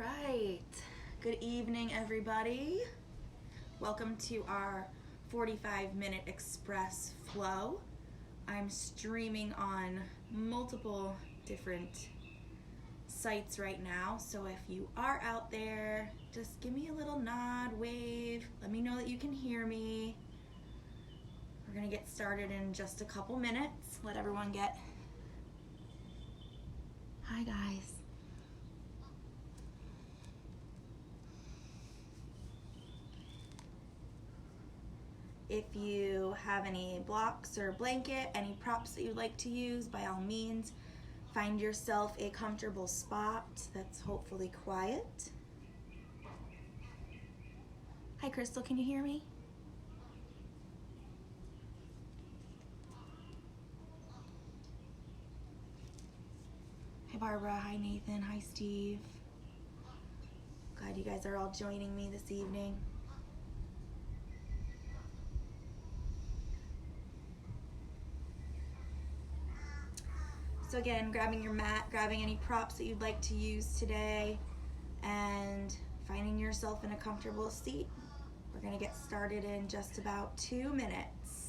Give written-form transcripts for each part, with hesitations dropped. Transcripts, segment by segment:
right. Good evening, everybody. Welcome to our 45-minute express flow. I'm streaming on multiple different sites right now, so if you are out there, just give me a little nod, wave, let me know that you can hear me. We're gonna get started in just a couple minutes. Let everyone get... Hi, guys. If you have any blocks or blanket, any props that you'd like to use, by all means, find yourself a comfortable spot that's hopefully quiet. Hi, Crystal, can you hear me? Hi, Barbara. Hi, Nathan. Hi, Steve. Glad you guys are all joining me this evening. So again, grabbing your mat, grabbing any props that you'd like to use today, and finding yourself in a comfortable seat. We're gonna get started in just about 2 minutes.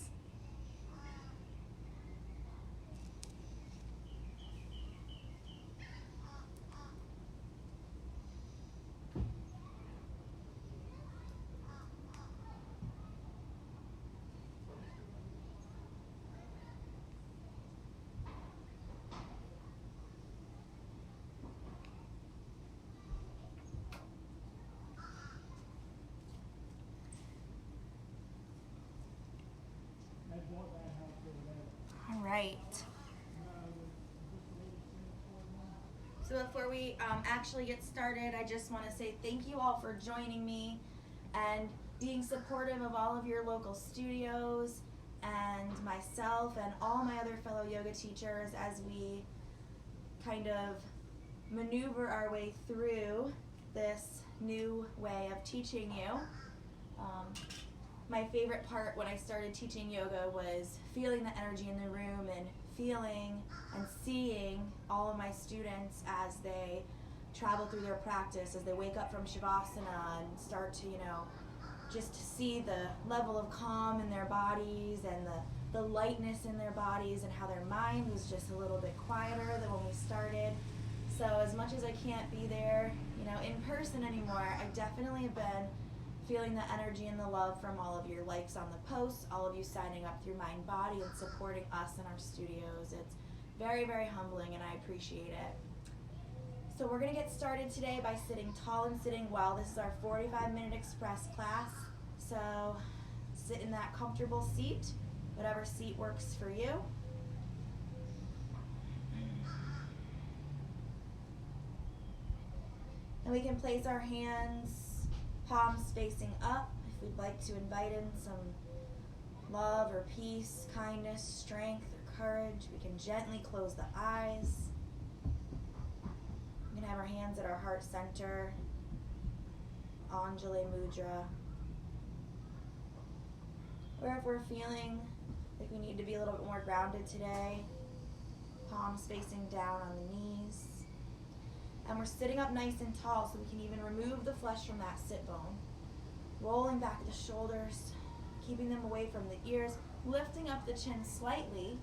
All right. So before we actually get started, I just want to say thank you all for joining me and being supportive of all of your local studios and myself and all my other fellow yoga teachers as we kind of maneuver our way through this new way of teaching you. My favorite part when I started teaching yoga was feeling the energy in the room and feeling and seeing all of my students as they travel through their practice, as they wake up from Shavasana and start to, just see the level of calm in their bodies and the lightness in their bodies, and how their mind was just a little bit quieter than when we started. So as much as I can't be there, in person anymore, I definitely have been feeling the energy and the love from all of your likes on the posts, all of you signing up through Mind Body and supporting us in our studios. It's very, very humbling, and I appreciate it. So we're going to get started today by sitting tall and sitting well. This is our 45-minute express class. So sit in that comfortable seat, whatever seat works for you. And we can place our hands palms facing up if we'd like to invite in some love or peace, kindness, strength, or courage. We can gently close the eyes. We can have our hands at our heart center, Anjali Mudra. Or if we're feeling like we need to be a little bit more grounded today, palms facing down on the knees. And we're sitting up nice and tall so we can even remove the flesh from that sit bone. Rolling back the shoulders, keeping them away from the ears, lifting up the chin slightly.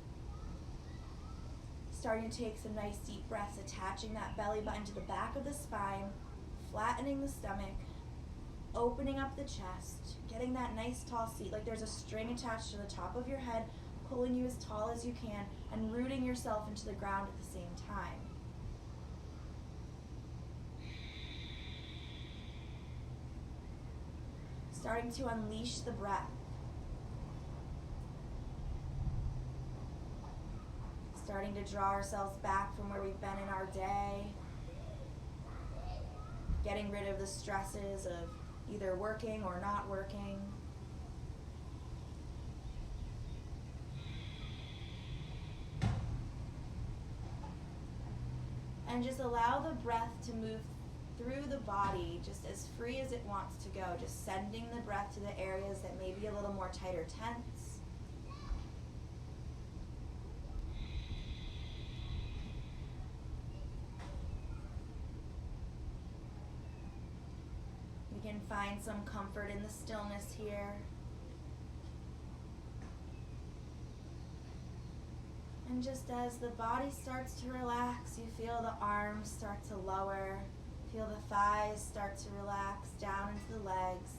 Starting to take some nice deep breaths, attaching that belly button to the back of the spine, flattening the stomach, opening up the chest, getting that nice tall seat like there's a string attached to the top of your head, pulling you as tall as you can, and rooting yourself into the ground at the same time. Starting to unleash the breath. Starting to draw ourselves back from where we've been in our day. Getting rid of the stresses of either working or not working. And just allow the breath to move through the body just as free as it wants to go, just sending the breath to the areas that may be a little more tight or tense. We can find some comfort in the stillness here. And just as the body starts to relax, you feel the arms start to lower. Feel the thighs start to relax down into the legs.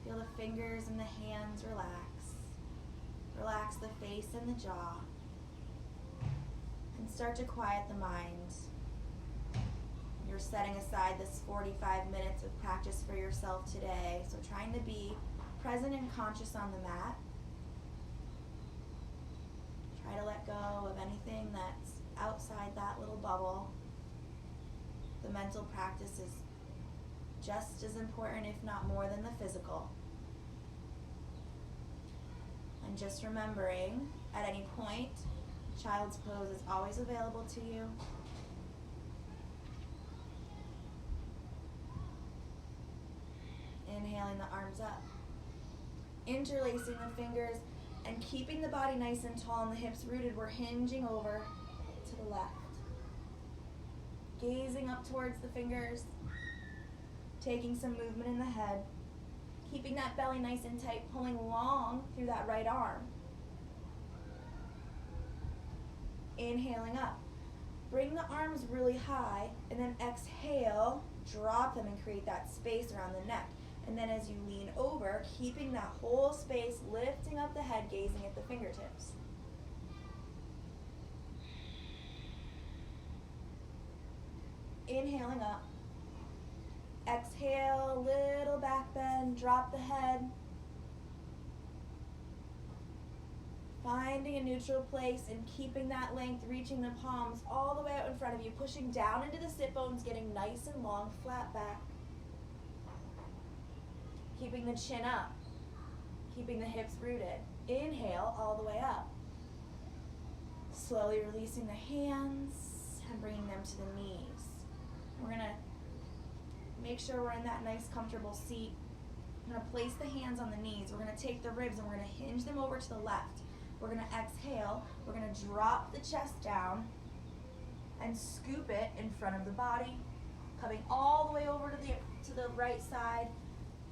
Feel the fingers and the hands relax. Relax the face and the jaw. And start to quiet the mind. You're setting aside this 45 minutes of practice for yourself today. So trying to be present and conscious on the mat. Try to let go of anything that's outside that little bubble. The mental practice is just as important, if not more, than the physical. And just remembering, at any point, child's pose is always available to you. Inhaling the arms up. Interlacing the fingers and keeping the body nice and tall and the hips rooted. We're hinging over to the left. Gazing up towards the fingers. Taking some movement in the head. Keeping that belly nice and tight, pulling long through that right arm. Inhaling up. Bring the arms really high and then exhale, drop them and create that space around the neck. And then as you lean over, keeping that whole space, lifting up the head, gazing at the fingertips. Inhaling up. Exhale, little back bend, drop the head. Finding a neutral place and keeping that length, reaching the palms all the way out in front of you, pushing down into the sit bones, getting nice and long, flat back. Keeping the chin up, keeping the hips rooted. Inhale all the way up. Slowly releasing the hands and bringing them to the knees. We're gonna make sure we're in that nice comfortable seat. I'm gonna place the hands on the knees. We're gonna take the ribs and we're gonna hinge them over to the left. We're gonna exhale. We're gonna drop the chest down and scoop it in front of the body, coming all the way over to the right side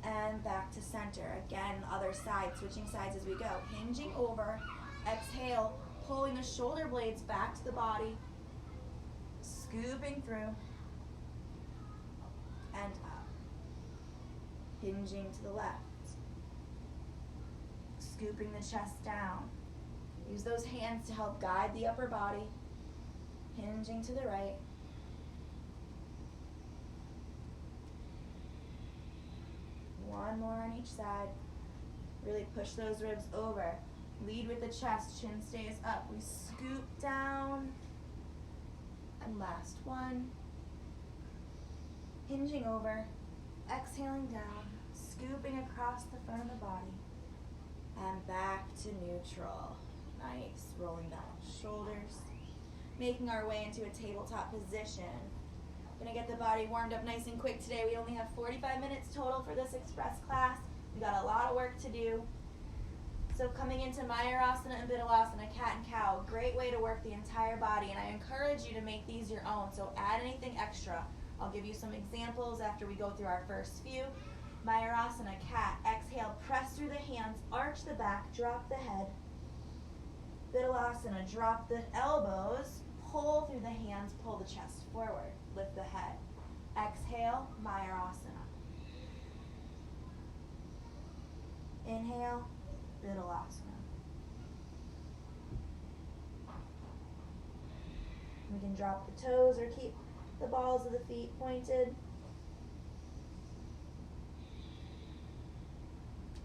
and back to center. Again, other side, switching sides as we go. Hinging over, exhale, pulling the shoulder blades back to the body, scooping through, and up. Hinging to the left, scooping the chest down. Use those hands to help guide the upper body, hinging to the right. One more on each side. Really push those ribs over. Lead with the chest, chin stays up. We scoop down. And last one. Hinging over, exhaling down, scooping across the front of the body. And back to neutral. Nice, rolling down shoulders. Making our way into a tabletop position. Gonna get the body warmed up nice and quick today. We only have 45 minutes total for this express class. We got a lot of work to do. So coming into Mayurasana and Bidalasana, cat and cow, great way to work the entire body. And I encourage you to make these your own. So add anything extra. I'll give you some examples after we go through our first few. Mayurasana, cat, exhale, press through the hands, arch the back, drop the head. Bidalasana, drop the elbows, pull through the hands, pull the chest forward, lift the head. Exhale, Mayurasana. Inhale, Bidalasana. We can drop the toes or keep the balls of the feet pointed.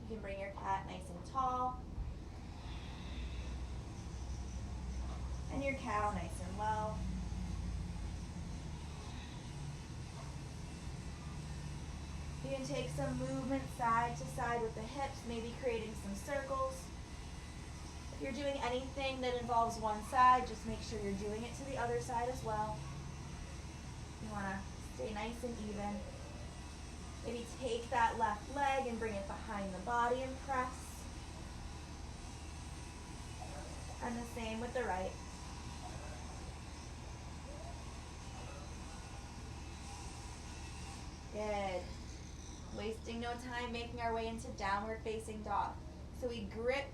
You can bring your cat nice and tall. And your cow nice and low. You can take some movement side to side with the hips, maybe creating some circles. If you're doing anything that involves one side, just make sure you're doing it to the other side as well. You want to stay nice and even. Maybe take that left leg and bring it behind the body and press. And the same with the right. Good. wasting no time, making our way into downward facing dog. So we grip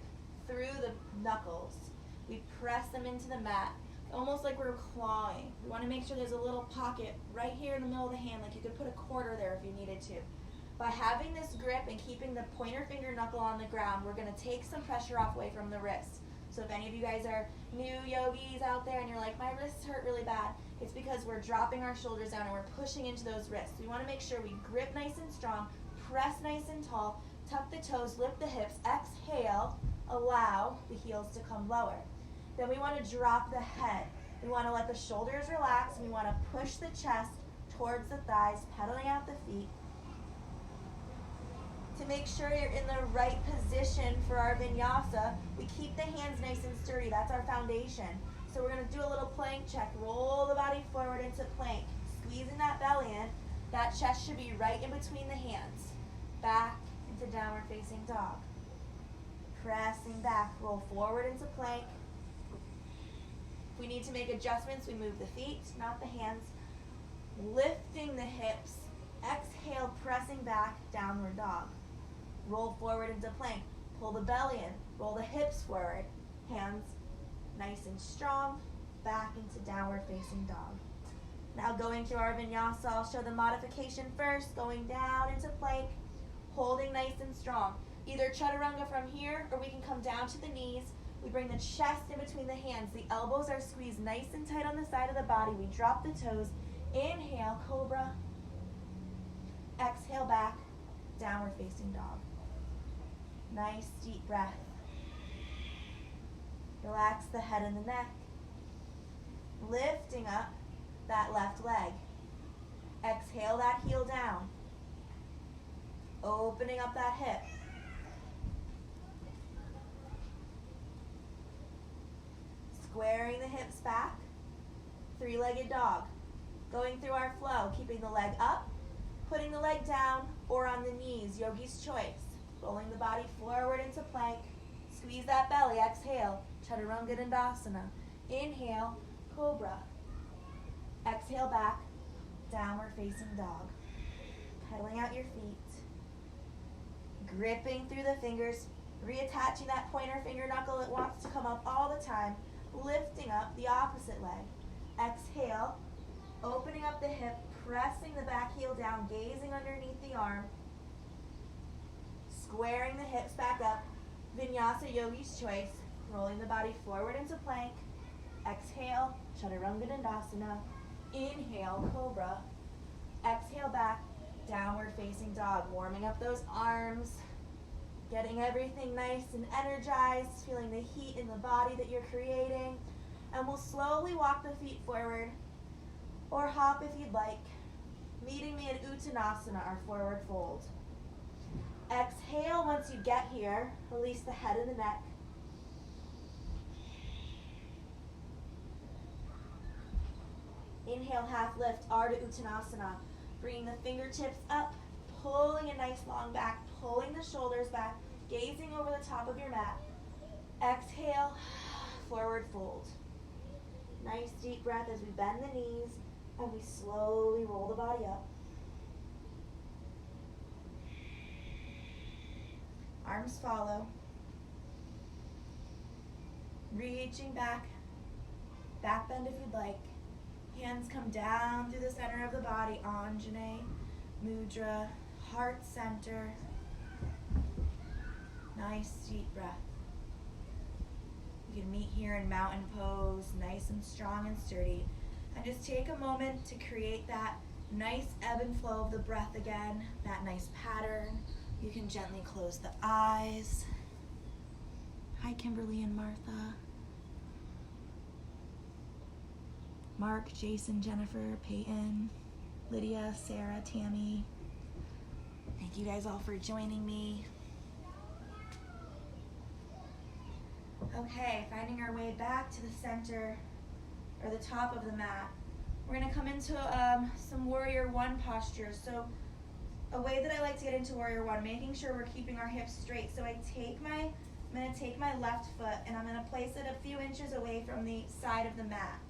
through the knuckles. We press them into the mat, almost like we're clawing. We want to make sure there's a little pocket right here in the middle of the hand, like you could put a quarter there if you needed to. By having this grip and keeping the pointer finger knuckle on the ground, we're going to take some pressure off away from the wrists. So if any of you guys are new yogis out there and you're like, my wrists hurt really bad, it's because we're dropping our shoulders down and we're pushing into those wrists. We want to make sure we grip nice and strong, press nice and tall, tuck the toes, lift the hips, exhale, allow the heels to come lower. Then we want to drop the head. We want to let the shoulders relax, and we want to push the chest towards the thighs, pedaling out the feet. To make sure you're in the right position for our vinyasa, we keep the hands nice and sturdy. That's our foundation. So we're going to do a little plank check. Roll the body forward into plank, squeezing that belly in. That chest should be right in between the hands. Back into downward facing dog. Pressing back, roll forward into plank. If we need to make adjustments, we move the feet, not the hands. Lifting the hips. Exhale, pressing back, downward dog. Roll forward into plank. Pull the belly in. Roll the hips forward. Hands nice and strong. Back into downward facing dog. Now going through our vinyasa, I'll show the modification first. Going down into plank. Holding nice and strong. Either chaturanga from here, or we can come down to the knees. We bring the chest in between the hands. The elbows are squeezed nice and tight on the side of the body. We drop the toes. Inhale, cobra. Exhale back, downward facing dog. Nice deep breath. Relax the head and the neck. Lifting up that left leg. Exhale that heel down. Opening up that hip. Squaring the hips back. Three-legged dog. Going through our flow, keeping the leg up, putting the leg down, or on the knees, yogi's choice. Rolling the body forward into plank. Squeeze that belly, exhale, chaturanga dandasana. Inhale, cobra. Exhale back, downward facing dog. Pedaling out your feet. Gripping through the fingers, reattaching that pointer finger knuckle. It wants to come up all the time. Lifting up the opposite leg. Exhale, opening up the hip, pressing the back heel down, gazing underneath the arm. Squaring the hips back up. Vinyasa, yogi's choice. Rolling the body forward into plank. Exhale, chaturanga dandasana. Inhale, cobra. Exhale back, downward facing dog. Warming up those arms. Getting everything nice and energized. Feeling the heat in the body that you're creating. And we'll slowly walk the feet forward. Or hop if you'd like. Meeting me in Uttanasana, our forward fold. Exhale once you get here. Release the head and the neck. Inhale, half lift, Ardha Uttanasana. Bringing the fingertips up, pulling a nice long back, pulling the shoulders back, gazing over the top of your mat. Exhale, forward fold. Nice deep breath as we bend the knees and we slowly roll the body up. Arms follow. Reaching back, back bend if you'd like. Hands come down through the center of the body, Anjane Mudra, heart center. Nice deep breath. You can meet here in mountain pose, nice and strong and sturdy. And just take a moment to create that nice ebb and flow of the breath again, that nice pattern. You can gently close the eyes. Hi, Kimberly and Martha. Mark, Jason, Jennifer, Peyton, Lydia, Sarah, Tammy. Thank you guys all for joining me. Okay, finding our way back to the center, or the top of the mat. We're gonna come into some Warrior One postures. So a way that I like to get into Warrior One, making sure we're keeping our hips straight. So I'm gonna take my left foot and I'm gonna place it a few inches away from the side of the mat.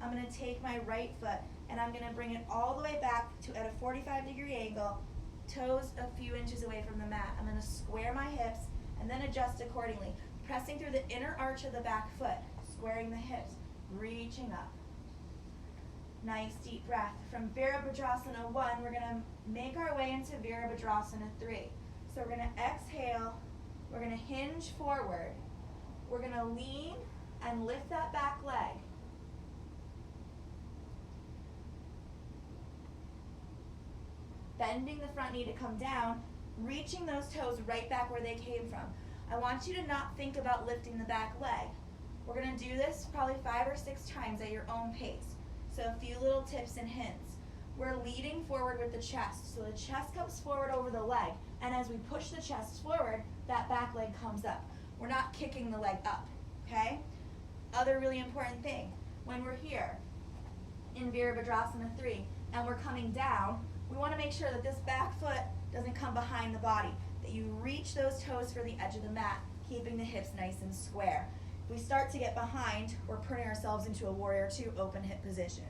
I'm gonna take my right foot and I'm gonna bring it all the way back to at a 45-degree angle toes a few inches away from the mat. I'm going to square my hips and then adjust accordingly. Pressing through the inner arch of the back foot, squaring the hips, reaching up. Nice deep breath. From Virabhadrasana 1, we're going to make our way into Virabhadrasana 3. So we're going to exhale, we're going to hinge forward, we're going to lean and lift that back leg. Bending the front knee to come down, reaching those toes right back where they came from. I want you to not think about lifting the back leg. We're going to do this probably 5 or 6 times at your own pace. So a few little tips and hints. We're leading forward with the chest. So the chest comes forward over the leg. And as we push the chest forward, that back leg comes up. We're not kicking the leg up, okay? Other really important thing, when we're here in Virabhadrasana 3 and we're coming down, we want to make sure that this back foot doesn't come behind the body, that you reach those toes for the edge of the mat, keeping the hips nice and square. If we start to get behind, we're putting ourselves into a warrior 2 open hip position.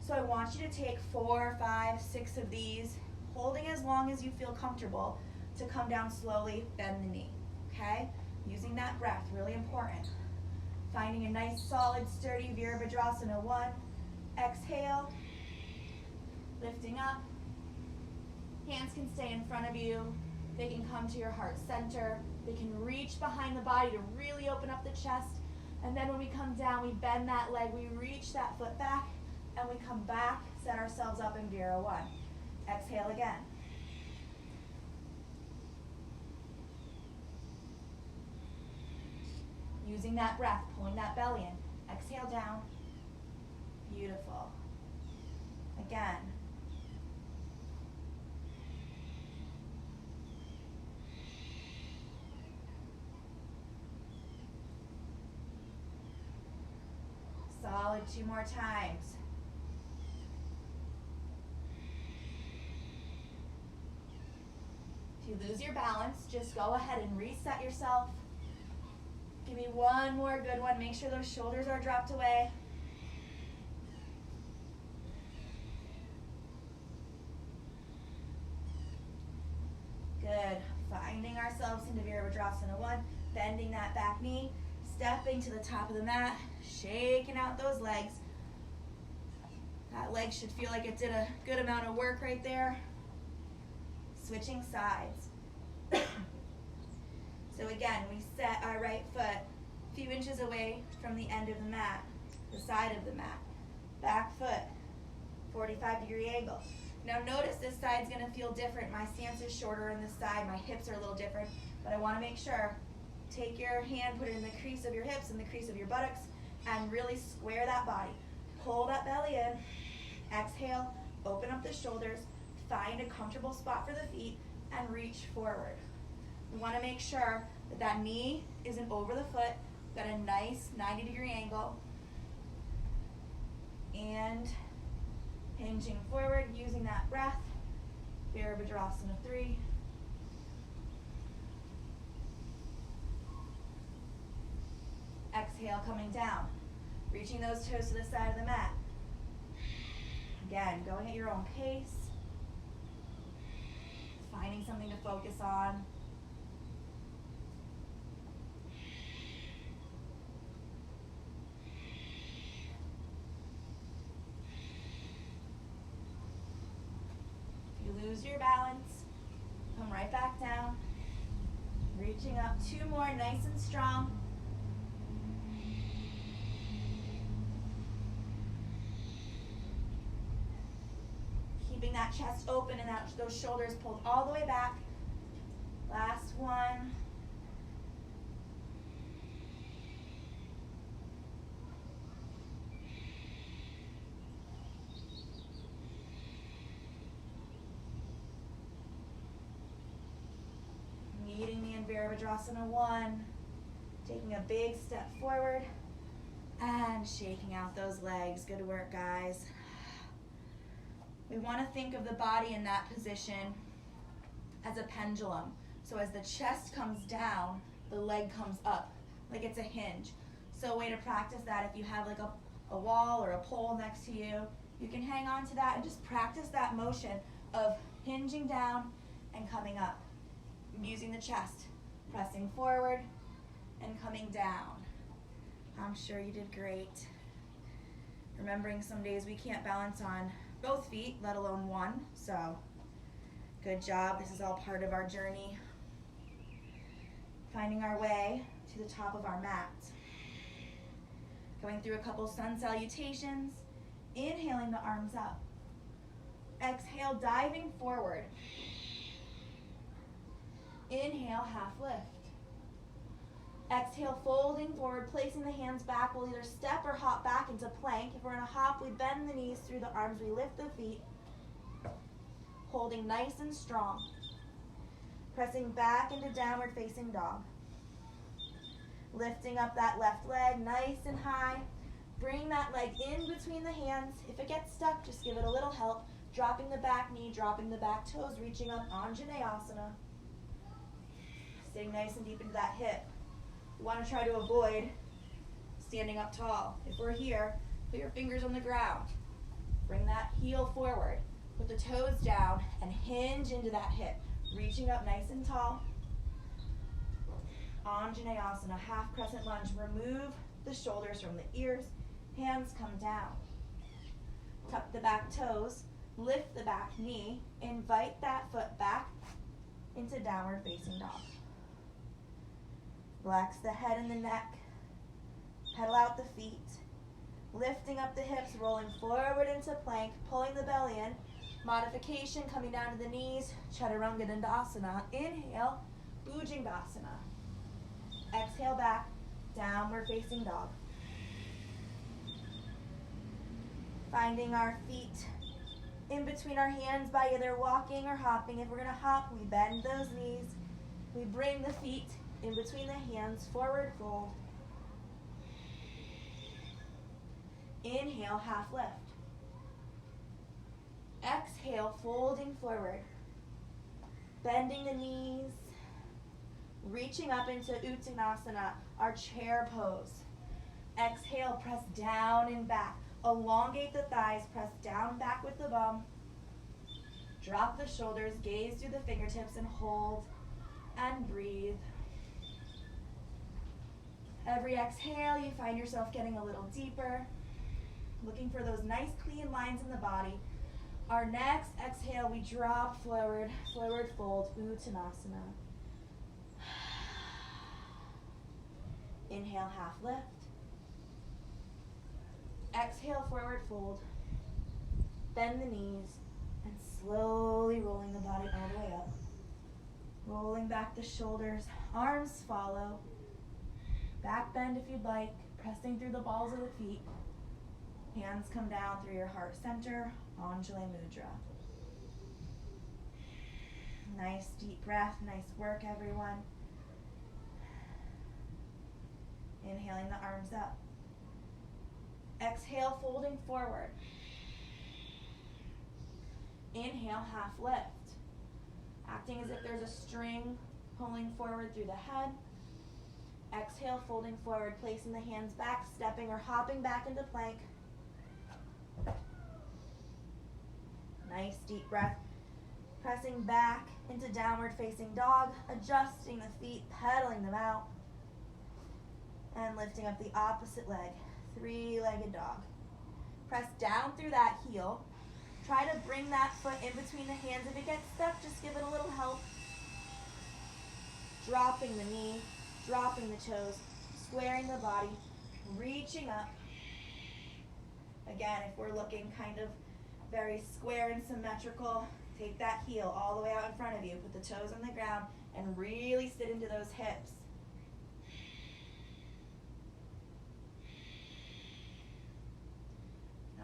So I want you to take 4, 5, 6 of these, holding as long as you feel comfortable to come down slowly, bend the knee, okay? Using that breath, really important. Finding a nice, solid, sturdy Virabhadrasana 1. Exhale, lifting up. Hands can stay in front of you. They can come to your heart center. They can reach behind the body to really open up the chest. And then when we come down, we bend that leg, we reach that foot back, and we come back, set ourselves up in Vira 1. Exhale again. Using that breath, pulling that belly in. Exhale down. Beautiful. Again. Solid, 2 more times. If you lose your balance, just go ahead and reset yourself. Give me one more good one. Make sure those shoulders are dropped away. Good. Finding ourselves into Virabhadrasana 1, bending that back knee, stepping to the top of the mat, shaking out those legs. That leg should feel like it did a good amount of work right there. Switching sides. So again, we set our right foot a few inches away from the end of the mat, the side of the mat. Back foot, 45-degree angle. Now notice this side's gonna feel different. My stance is shorter on this side, my hips are a little different, but I wanna make sure, take your hand, put it in the crease of your hips and the crease of your buttocks, and really square that body. Pull that belly in, exhale, open up the shoulders, find a comfortable spot for the feet, and reach forward. We want to make sure that that knee isn't over the foot, got a nice 90-degree angle, and hinging forward, using that breath, Virabhadrasana 3. Exhale, coming down, reaching those toes to the side of the mat. Again, going at your own pace, finding something to focus on. If you lose your balance, come right back down, reaching up, 2 more, nice and strong. Keeping that chest open and those shoulders pulled all the way back. Last one. Meeting me in Virabhadrasana 1. Taking a big step forward and shaking out those legs. Good work, guys. We want to think of the body in that position as a pendulum. So as the chest comes down, the leg comes up, like it's a hinge. So a way to practice that, if you have like a wall or a pole next to you, you can hang on to that and just practice that motion of hinging down and coming up. Using the chest, pressing forward and coming down. I'm sure you did great. Remembering some days we can't balance on both feet, let alone one, so good job. This is all part of our journey. Finding our way to the top of our mat. Going through a couple sun salutations. Inhaling the arms up. Exhale, diving forward. Inhale, half lift. Exhale, folding forward, placing the hands back. We'll either step or hop back into plank. If we're in a hop, we bend the knees through the arms. We lift the feet, holding nice and strong. Pressing back into downward facing dog. Lifting up that left leg nice and high. Bring that leg in between the hands. If it gets stuck, just give it a little help. Dropping the back knee, dropping the back toes, reaching up, Anjaneyasana. Sitting nice and deep into that hip. We want to try to avoid standing up tall. If we're here, put your fingers on the ground. Bring that heel forward. Put the toes down and hinge into that hip. Reaching up nice and tall. Anjaneyasana, half crescent lunge. Remove the shoulders from the ears. Hands come down. Tuck the back toes. Lift the back knee. Invite that foot back into downward facing dog. Relax the head and the neck. Pedal out the feet. Lifting up the hips, rolling forward into plank, pulling the belly in. Modification, coming down to the knees, Chaturanga Dandasana. Inhale, Bhujangasana. Exhale back, downward facing dog. Finding our feet in between our hands by either walking or hopping. If we're going to hop, we bend those knees. We bring the feet in between the hands, forward fold. Inhale, half lift. Exhale, folding forward. Bending the knees. Reaching up into Uttanasana, our chair pose. Exhale, press down and back. Elongate the thighs, press down back with the bum. Drop the shoulders, gaze through the fingertips and hold and breathe. Every exhale, you find yourself getting a little deeper. Looking for those nice clean lines in the body. Our next exhale, we drop forward, forward fold, Uttanasana. Inhale, half lift. Exhale, forward fold. Bend the knees and slowly rolling the body all the way up. Rolling back the shoulders, arms follow. Back bend if you'd like, pressing through the balls of the feet. Hands come down through your heart center, Anjali Mudra. Nice deep breath, nice work everyone. Inhaling the arms up. Exhale, folding forward. Inhale, half lift. Acting as if there's a string pulling forward through the head. Exhale, folding forward, placing the hands back, stepping or hopping back into plank. Nice deep breath. Pressing back into downward facing dog, adjusting the feet, pedaling them out. And lifting up the opposite leg, three-legged dog. Press down through that heel. Try to bring that foot in between the hands. If it gets stuck, just give it a little help. Dropping the knee, dropping the toes, squaring the body, reaching up. Again, if we're looking kind of very square and symmetrical, take that heel all the way out in front of you. Put the toes on the ground and really sit into those hips.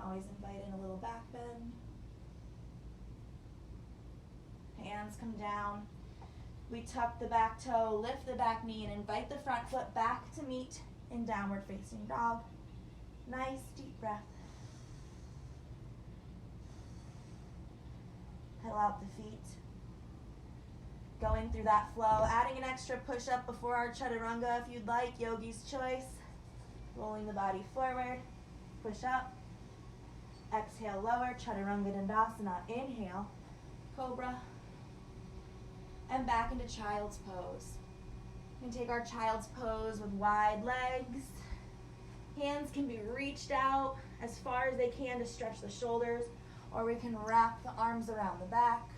Always invite in a little back bend. Hands come down. We tuck the back toe, lift the back knee, and invite the front foot back to meet in downward facing dog. Nice deep breath. Pedal out the feet. Going through that flow, adding an extra push-up before our chaturanga if you'd like, yogi's choice. Rolling the body forward, push up. Exhale, lower, Chaturanga Dandasana. Inhale, Cobra. And back into child's pose. We can take our child's pose with wide legs. Hands can be reached out as far as they can to stretch the shoulders, or we can wrap the arms around the back.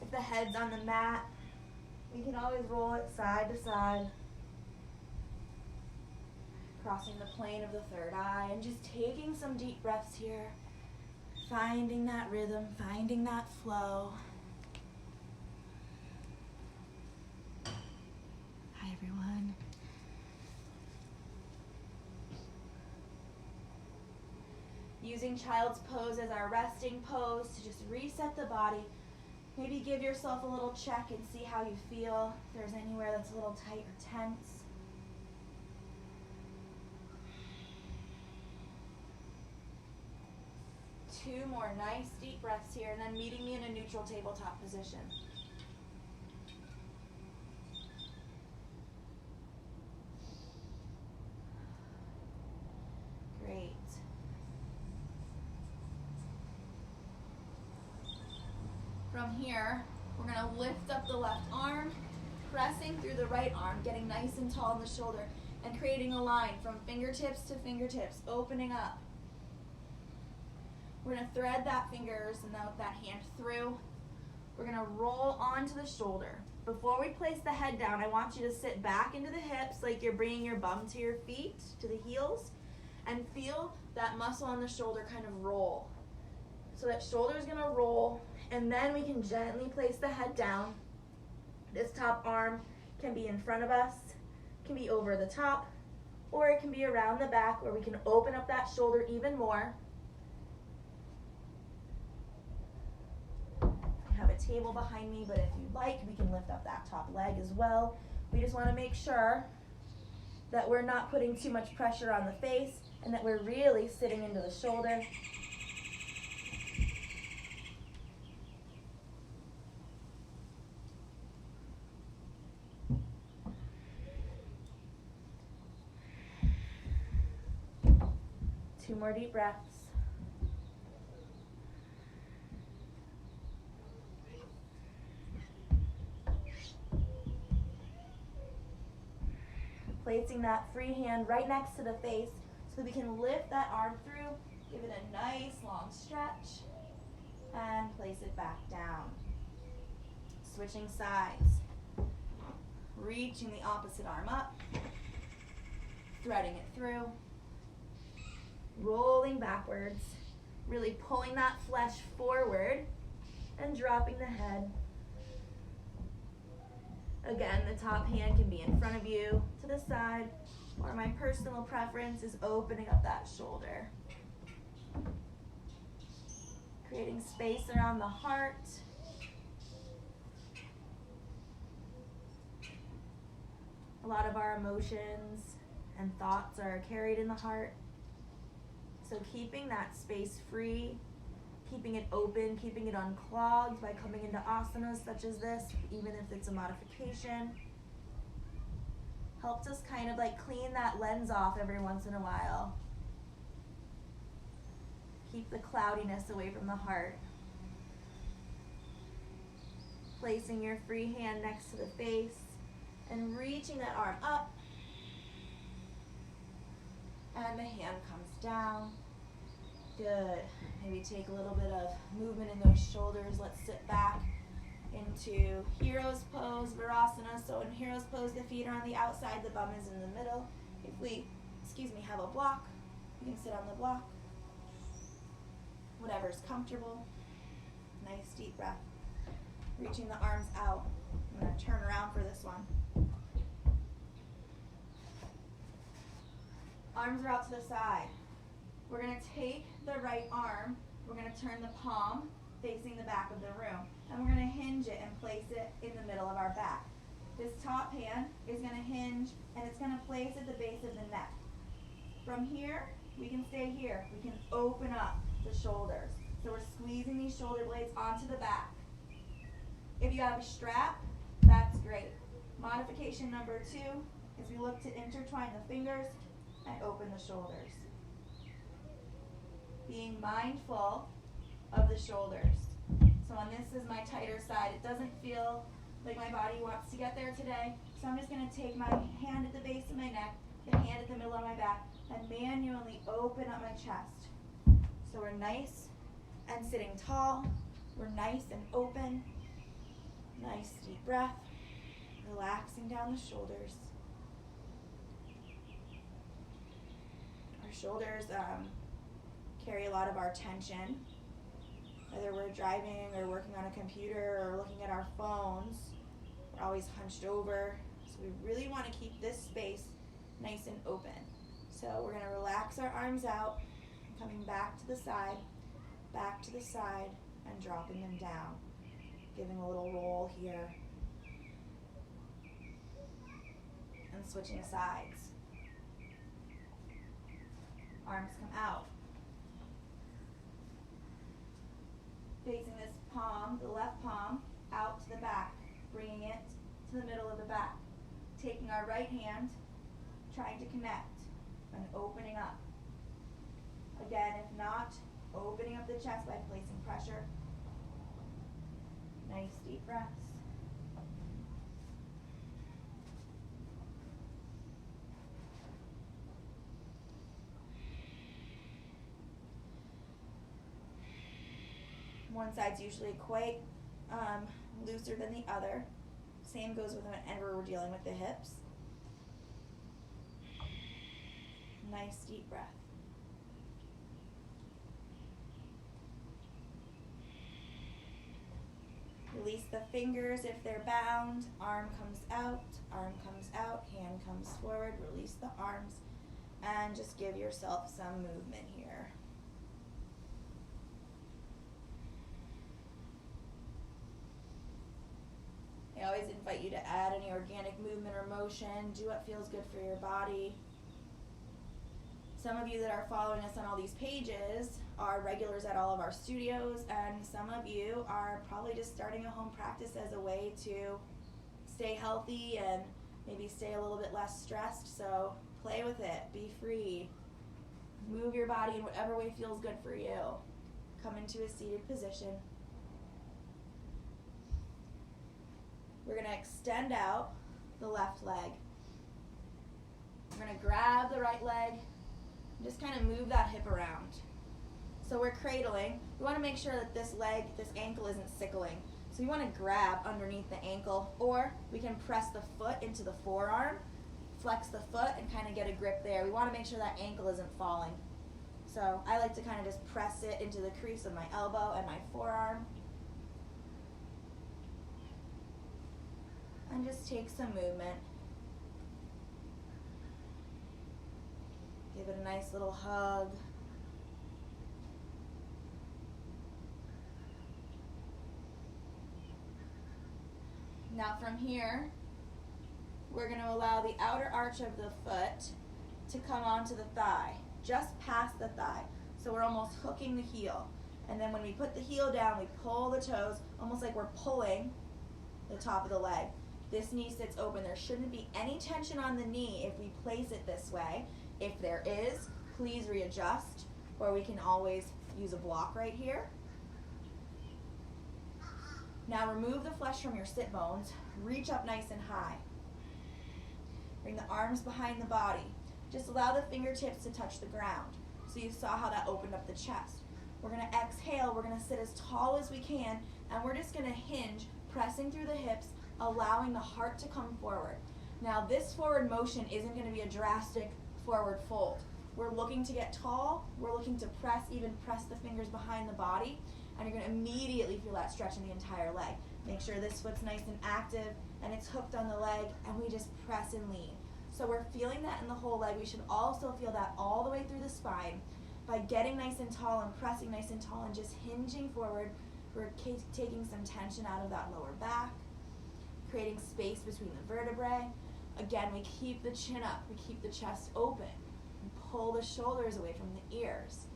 If the head's on the mat, we can always roll it side to side, crossing the plane of the third eye, and just taking some deep breaths here, finding that rhythm, finding that flow. Hi, everyone. Using child's pose as our resting pose to just reset the body. Maybe give yourself a little check and see how you feel, if there's anywhere that's a little tight or tense. Two more nice deep breaths here, and then meeting me in a neutral tabletop position. Great. From here, we're going to lift up the left arm, pressing through the right arm, getting nice and tall in the shoulder, and creating a line from fingertips to fingertips, opening up. We're going to thread that fingers and that hand through. We're going to roll onto the shoulder. Before we place the head down, I want you to sit back into the hips like you're bringing your bum to your feet, to the heels, and feel that muscle on the shoulder kind of roll. So that shoulder is going to roll, and then we can gently place the head down. This top arm can be in front of us, can be over the top, or it can be around the back where we can open up that shoulder even more. I have a table behind me, but if you'd like, we can lift up that top leg as well. We just want to make sure that we're not putting too much pressure on the face and that we're really sitting into the shoulder. Two more deep breaths. Placing that free hand right next to the face so that we can lift that arm through, give it a nice long stretch, and place it back down. Switching sides. Reaching the opposite arm up, threading it through, rolling backwards, really pulling that flesh forward and dropping the head. Again, the top hand can be in front of you, to the side, or my personal preference is opening up that shoulder. Creating space around the heart. A lot of our emotions and thoughts are carried in the heart. So keeping that space free, keeping it open, keeping it unclogged by coming into asanas such as this, even if it's a modification, helps us kind of like clean that lens off every once in a while. Keep the cloudiness away from the heart. Placing your free hand next to the face and reaching that arm up. And the hand comes down. Good. Maybe take a little bit of movement in those shoulders. Let's sit back into hero's pose, Virasana. So in hero's pose, the feet are on the outside, the bum is in the middle. If we, have a block, you can sit on the block. Whatever's comfortable. Nice deep breath. Reaching the arms out. I'm going to turn around for this one. Arms are out to the side. We're going to take the right arm, we're going to turn the palm facing the back of the room, and we're going to hinge it and place it in the middle of our back. This top hand is going to hinge, and it's going to place at the base of the neck. From here, we can stay here. We can open up the shoulders. So we're squeezing these shoulder blades onto the back. If you have a strap, that's great. Modification number 2 is we look to intertwine the fingers and open the shoulders. being mindful of the shoulders. So on this is my tighter side. It doesn't feel like my body wants to get there today. So I'm just going to take my hand at the base of my neck, the hand at the middle of my back, and manually open up my chest. So we're nice and sitting tall. We're nice and open. Nice deep breath. Relaxing down the shoulders. Our shoulders carry a lot of our tension. Whether we're driving or working on a computer or looking at our phones, we're always hunched over. So we really want to keep this space nice and open. So we're going to relax our arms out, coming back to the side, and dropping them down. Giving a little roll here. And switching sides. Arms come out. Facing this palm, the left palm, out to the back, bringing it to the middle of the back. Taking our right hand, trying to connect, and opening up. Again, if not, opening up the chest by placing pressure. Nice deep breaths. One side's usually quite looser than the other. Same goes with whenever we're dealing with the hips. Nice deep breath. Release the fingers if they're bound. Arm comes out, hand comes forward. Release the arms and just give yourself some movement here. I always invite you to add any organic movement or motion. Do what feels good for your body. Some of you that are following us on all these pages are regulars at all of our studios, and some of you are probably just starting a home practice as a way to stay healthy and maybe stay a little bit less stressed. So play with it, be free. Move your body in whatever way feels good for you. Come into a seated position. We're going to extend out the left leg. We're going to grab the right leg and just kind of move that hip around. So we're cradling. We want to make sure that this ankle isn't sickling. So we want to grab underneath the ankle, or we can press the foot into the forearm, flex the foot, and kind of get a grip there. We want to make sure that ankle isn't falling. So I like to kind of just press it into the crease of my elbow and my forearm. And just take some movement. Give it a nice little hug. Now from here, we're going to allow the outer arch of the foot to come onto the thigh, just past the thigh. So we're almost hooking the heel. And then when we put the heel down, we pull the toes, almost like we're pulling the top of the leg. This knee sits open. There shouldn't be any tension on the knee if we place it this way. If there is, please readjust, or we can always use a block right here. Now remove the flesh from your sit bones. Reach up nice and high. Bring the arms behind the body. Just allow the fingertips to touch the ground. So you saw how that opened up the chest. We're going to exhale. We're going to sit as tall as we can, and we're just going to hinge, pressing through the hips, allowing the heart to come forward. Now this forward motion isn't going to be a drastic forward fold. We're looking to get tall. We're looking to press the fingers behind the body, and you're going to immediately feel that stretch in the entire leg. Make sure this foot's nice and active and it's hooked on the leg, and we just press and lean. So we're feeling that in the whole leg. We should also feel that all the way through the spine. By getting nice and tall and pressing nice and tall and just hinging forward, we're taking some tension out of that lower back, creating space between the vertebrae. Again, we keep the chin up, we keep the chest open, and pull the shoulders away from the ears.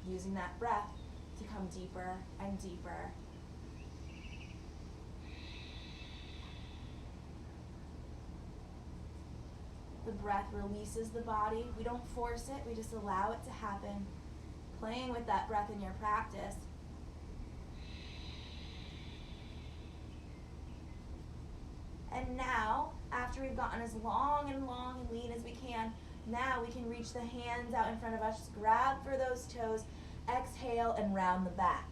Using that breath to come deeper and deeper. The the breath releases the body. We don't force it, we just allow it to happen. Playing with that breath in your practice. And now, after we've gotten as long and lean as we can, now we can reach the hands out in front of us, just grab for those toes, exhale and round the back.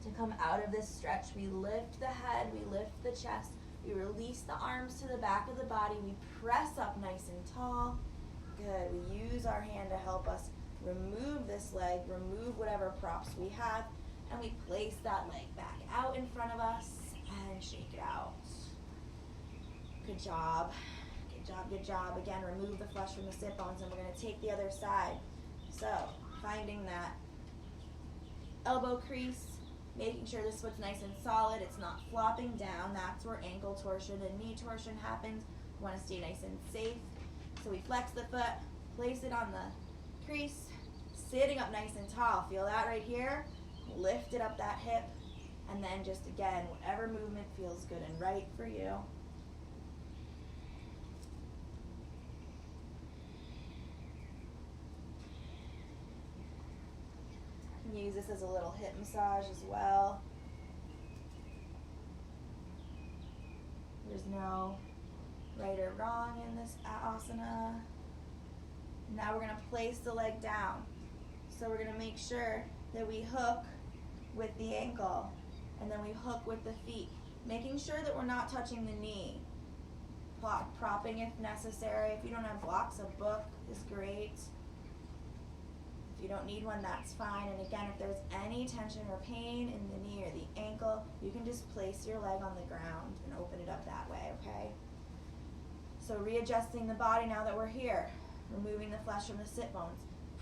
To come out of this stretch, we lift the head, we lift the chest, we release the arms to the back of the body, we press up nice and tall. Good, we use our hand to help us remove this leg, remove whatever props we have, and we place that leg back out in front of us and shake it out. Good job, good job, good job. Again, remove the flesh from the sit bones, and we're gonna take the other side. So, finding that elbow crease, making sure this foot's nice and solid, it's not flopping down. That's where ankle torsion and knee torsion happens. We wanna stay nice and safe. So we flex the foot, place it on the crease, sitting up nice and tall. Feel that right here? Lift it up that hip, and then just again, whatever movement feels good and right for you. You can use this as a little hip massage as well. There's no right or wrong in this asana. Now we're going to place the leg down. So we're going to make sure that we hook with the ankle, and then we hook with the feet, making sure that we're not touching the knee. Propping if necessary. If you don't have blocks, a book is great. If you don't need one, that's fine. And again, if there's any tension or pain in the knee or the ankle, you can just place your leg on the ground and open it up that way, okay? So readjusting the body now that we're here, removing the flesh from the sit bones,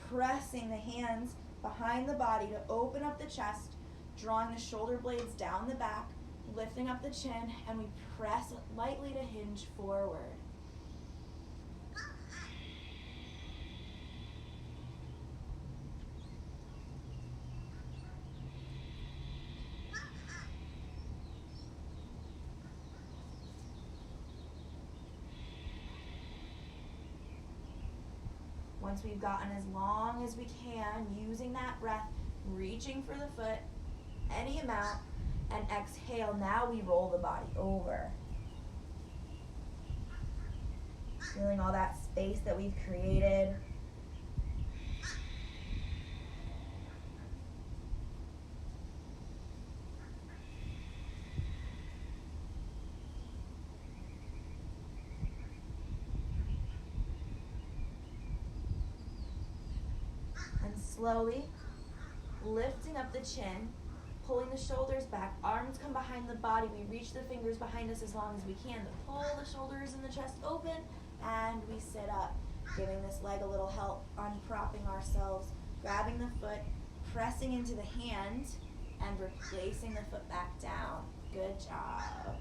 pressing the hands behind the body to open up the chest, drawing the shoulder blades down the back, lifting up the chin, and we press lightly to hinge forward. Once we've gotten as long as we can, using that breath, reaching for the foot, any amount, and exhale. Now we roll the body over. Feeling all that space that we've created. Slowly lifting up the chin, pulling the shoulders back, arms come behind the body. We reach the fingers behind us as long as we can to pull the shoulders and the chest open, and we sit up, giving this leg a little help, unpropping ourselves, grabbing the foot, pressing into the hand, and replacing the foot back down. Good job.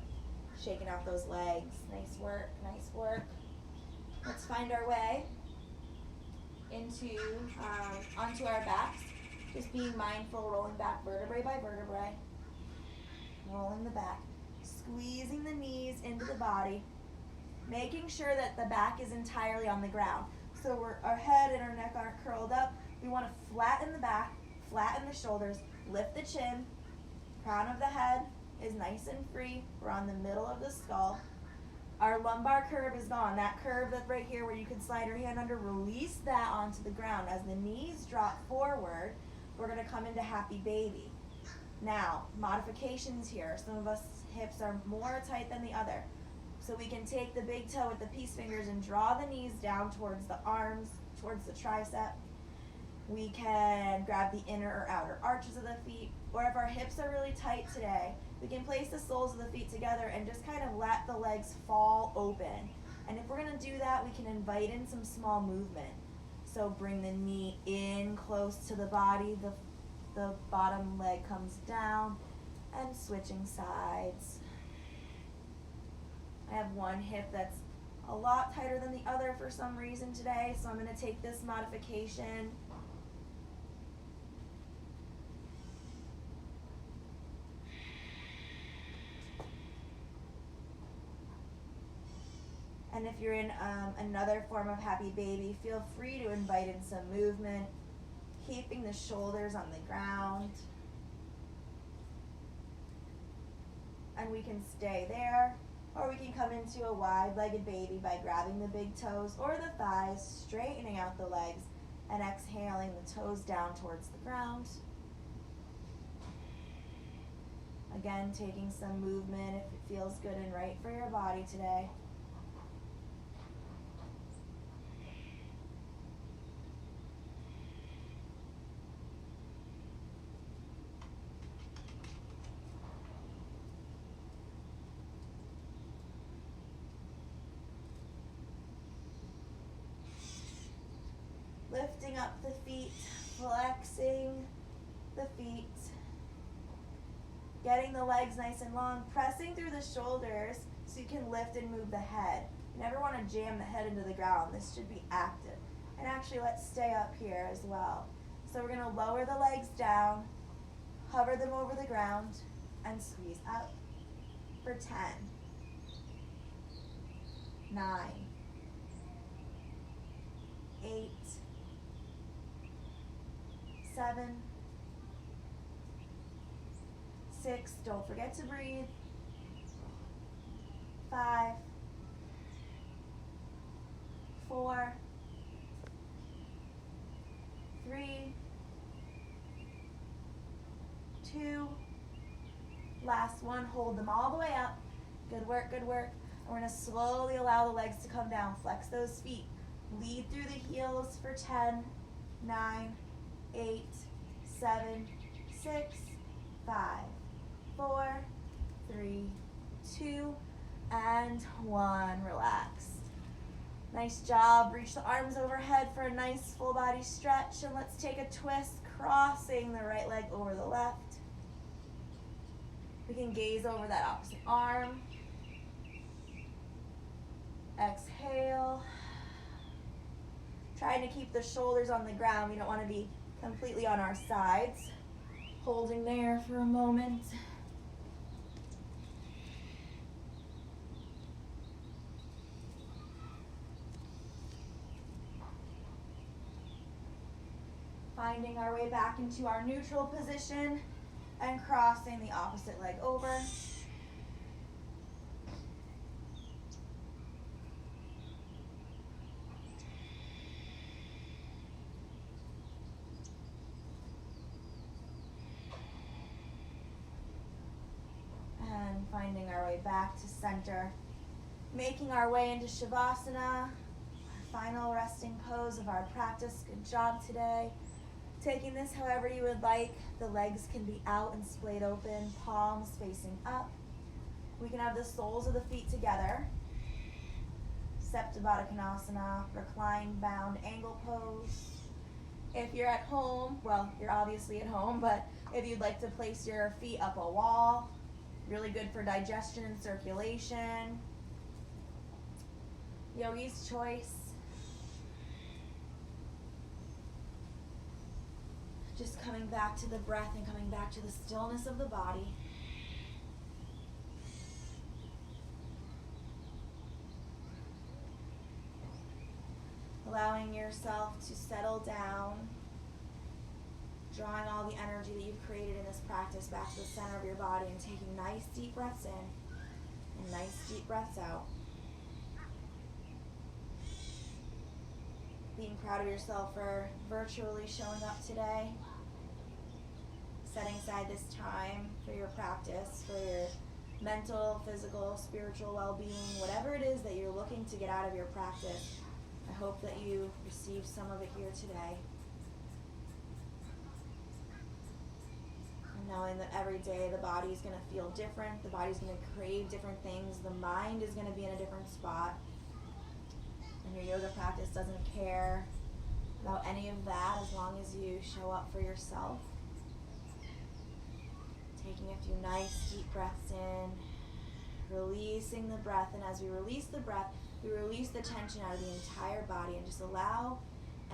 Shaking out those legs. Nice work, nice work. Let's find our way onto our backs, just being mindful, rolling back vertebrae by vertebrae, rolling the back, squeezing the knees into the body, making sure that the back is entirely on the ground. So our head and our neck aren't curled up. We want to flatten the back, flatten the shoulders, lift the chin, crown of the head is nice and free. We're on the middle of the skull. Our lumbar curve is gone. That curve that's right here where you can slide your hand under, release that onto the ground. As the knees drop forward, we're going to come into happy baby. Now, modifications here. Some of us hips are more tight than the other. So we can take the big toe with the peace fingers and draw the knees down towards the arms, towards the tricep. We can grab the inner or outer arches of the feet. Or if our hips are really tight today, we can place the soles of the feet together and just kind of let the legs fall open. And if we're going to do that, we can invite in some small movement. So bring the knee in close to the body, the bottom leg comes down, and switching sides. I have one hip that's a lot tighter than the other for some reason today, so I'm going to take this modification And if you're in another form of happy baby, feel free to invite in some movement, keeping the shoulders on the ground. And we can stay there, or we can come into a wide-legged baby by grabbing the big toes or the thighs, straightening out the legs, and exhaling the toes down towards the ground. Again, taking some movement if it feels good and right for your body today. Lifting up the feet, flexing the feet, getting the legs nice and long, pressing through the shoulders so you can lift and move the head. You never want to jam the head into the ground. This should be active. And actually, let's stay up here as well. So we're going to lower the legs down, hover them over the ground, and squeeze up for 10, 9, 8, 7, 6, don't forget to breathe, 5, 4, 3, 2, last one, hold them all the way up, good work, good work. And we're going to slowly allow the legs to come down, flex those feet, lead through the heels for 10, 9, 8, 7, 6, 5, 4, 3, 2, and 1. Relax. Nice job. Reach the arms overhead for a nice full body stretch. And let's take a twist, crossing the right leg over the left. We can gaze over that opposite arm. Exhale. Trying to keep the shoulders on the ground. We don't want to be completely on our sides. Holding there for a moment. Finding our way back into our neutral position and crossing the opposite leg over. And finding our way back to center. Making our way into Shavasana, our final resting pose of our practice. Good job today. Taking this however you would like. The legs can be out and splayed open, palms facing up. We can have the soles of the feet together. Sapta Baddha Konasana, recline bound angle pose. If you're at home, well, you're obviously at home, but if you'd like to place your feet up a wall, really good for digestion and circulation. Yogi's choice. Just coming back to the breath and coming back to the stillness of the body. Allowing yourself to settle down, drawing all the energy that you've created in this practice back to the center of your body and taking nice deep breaths in and nice deep breaths out. Being proud of yourself for virtually showing up today. Setting aside this time for your practice, for your mental, physical, spiritual well-being, whatever it is that you're looking to get out of your practice. I hope that you receive some of it here today. And knowing that every day the body is going to feel different, the body's going to crave different things, the mind is going to be in a different spot. And your yoga practice doesn't care about any of that as long as you show up for yourself. Taking a few nice deep breaths in, releasing the breath, and as we release the breath, we release the tension out of the entire body and just allow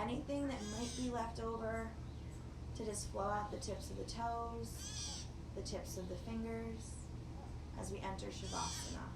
anything that might be left over to just flow out the tips of the toes, the tips of the fingers as we enter Shavasana.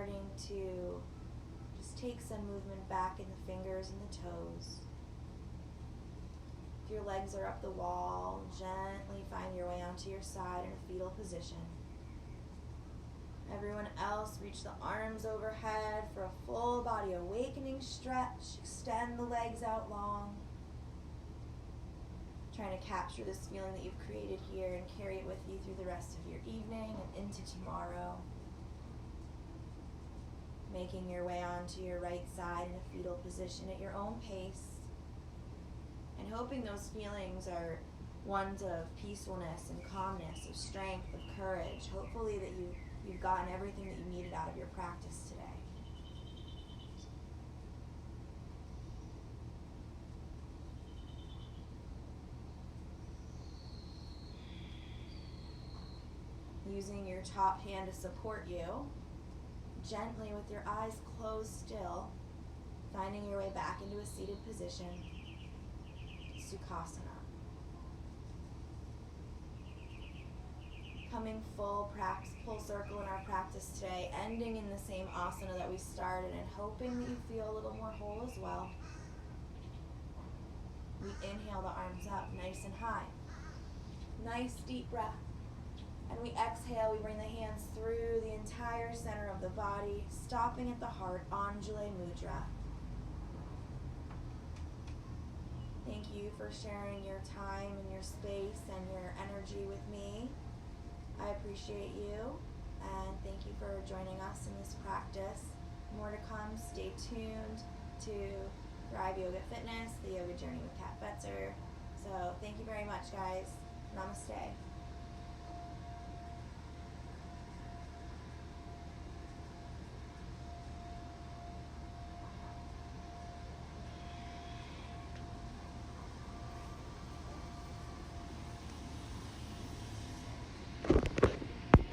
starting to just take some movement back in the fingers and the toes. If your legs are up the wall, gently find your way onto your side in a fetal position. Everyone else, reach the arms overhead for a full body awakening stretch. Extend the legs out long. Trying to capture this feeling that you've created here and carry it with you through the rest of your evening and into tomorrow. Making your way onto your right side in a fetal position at your own pace. And hoping those feelings are ones of peacefulness and calmness, of strength, of courage. Hopefully that you've gotten everything that you needed out of your practice today. Using your top hand to support you, gently with your eyes closed still, finding your way back into a seated position, Sukhasana. Coming full circle in our practice today, ending in the same asana that we started and hoping that you feel a little more whole as well. We inhale the arms up nice and high. Nice deep breath. And we exhale, we bring the hands through the entire center of the body, stopping at the heart, Anjali Mudra. Thank you for sharing your time and your space and your energy with me. I appreciate you, and thank you for joining us in this practice. More to come. Stay tuned to Thrive Yoga Fitness, the yoga journey with Kat Fetzer. So thank you very much, guys. Namaste.